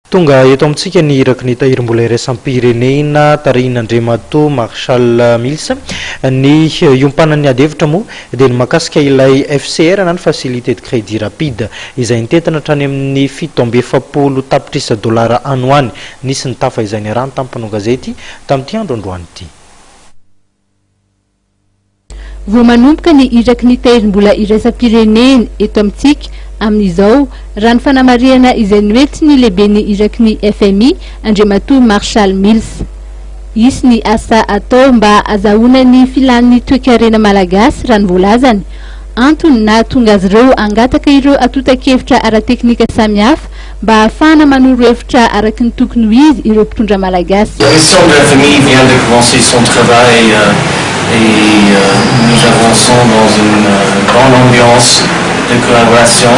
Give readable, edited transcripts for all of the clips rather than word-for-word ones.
Tonga eto amintsika ny iraky ny tahirim-bola iraisam-pirenena Tarin'Andriamatoa Marshal Mills ny iompanan'ny adevitra moa dia ny makasika ilay FCR na ny facilité de crédit rapide izay nitentina hatrany amin'ny 7.7 tapitrisa dolara anoany nisy ny tafa izay ny rano tamin'ny mpanao gazety tamin'ity andro androany ity. Vao manomboka ny iraky ny tahirim-bola iraisam-pirenena eto amintsika amin'izao raha ny fanamariana izay noety ny lehibe ny iraky ny FMI Andriamatoa Marshal Mills. Isy ny asa atao mba azahoana ny filan'ny toe-karena malagasy raha ny voalazany antony na tonga azy ireo angataka ireo atotan-kevitra ara-teknika samihafa mba ahafahana manoro hevitra araky ny tokony ho izy ireo mpitondra malagasy. La mission de la FMI vient de commencer son travail et nous avançons dans une grande ambiance de collaboration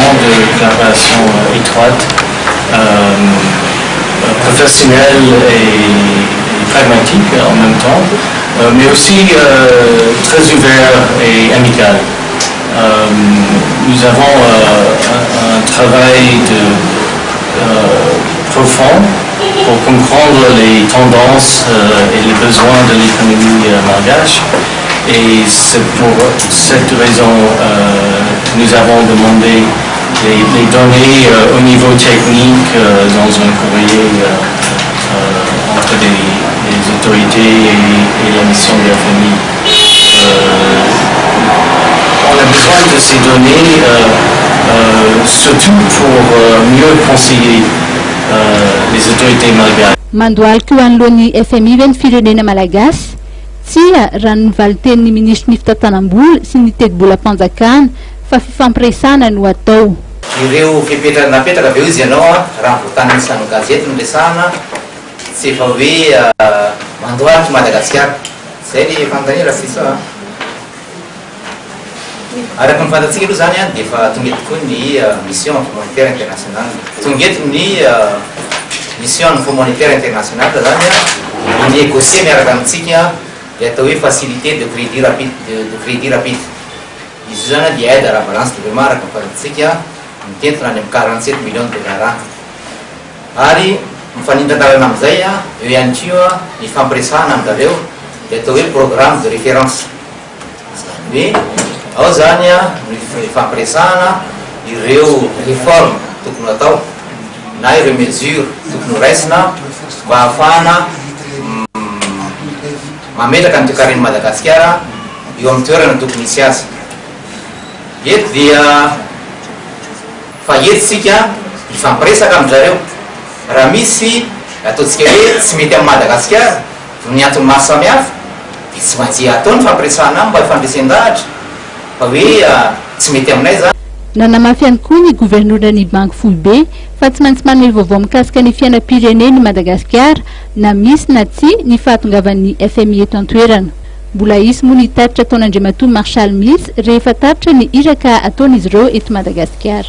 étroite, professionnelle et pragmatique en même temps, mais aussi très ouvert et amical. Nous avons un travail profond pour comprendre les tendances et les besoins de l'économie malgache. Et c'est pour cette raison que nous avons demandé les données au niveau technique dans un courrier entre les autorités et la mission de la FMI. On a besoin de ces données surtout pour mieux conseiller les autorités malgaches. Mandohalika ho anoloan'ny FMI ve ny firenena malagasy tsia raha ny valiten'ny ministra ny fitantanam-bola sy ny teti-bola-panjakana fa fifampiresana no atao. Ireo napetraka aveo izy ianao raha voatany isan'ny gazety no resahana tsy efa hoe mandohalika Madagasikara zay le fanontania raha sisa araky ny fantatsika aloha zany dia efa tonga tokoa ny mission humanitaire internationale tonga eto ny mission humanitaire internationale zany ny négocier miaraka amintsika dia atao hoe facilité de crédit rapide izy zany dia aide à la balance de paiement araky ny fantatsika mitentina any amin'ny 47 millions de dollars ary mifanindran-dalana amin'izay eo ihany koa ny fampiresahana amin'zareo dia atao hoe programme de référence hoe ao zany ny fampiresahana ireo réforme tokony atao na ireo mesure tokony raisina mba ahafahana mametraka ny toe-karena Madagasikara eo amin'ny toerana tokony hisy azy. Eto dia fa etitsika ifampiresaka amin'zareo raha misy ataontsika hoe tsy mety amin'ny Madagasikara ny antony maro samihafa dia tsy maintsy atao ny fampiresahana mba ifandresen-dahatra fa hoe tsy mety aminay zany. Nanamafy ihany koa ny governorany Banky Foibe fa tsy maintsy manome vaovao mikasika ny fiainam-pireneny Madagasikara na misy na tsy ny fahatongavan'ny FMI eto an-toerana. Mbola isy moa ny taritra ataon'Andriamatoa Marshal Mills rehefa taritra ny iraka ataon'izy ireo eto Madagasikara.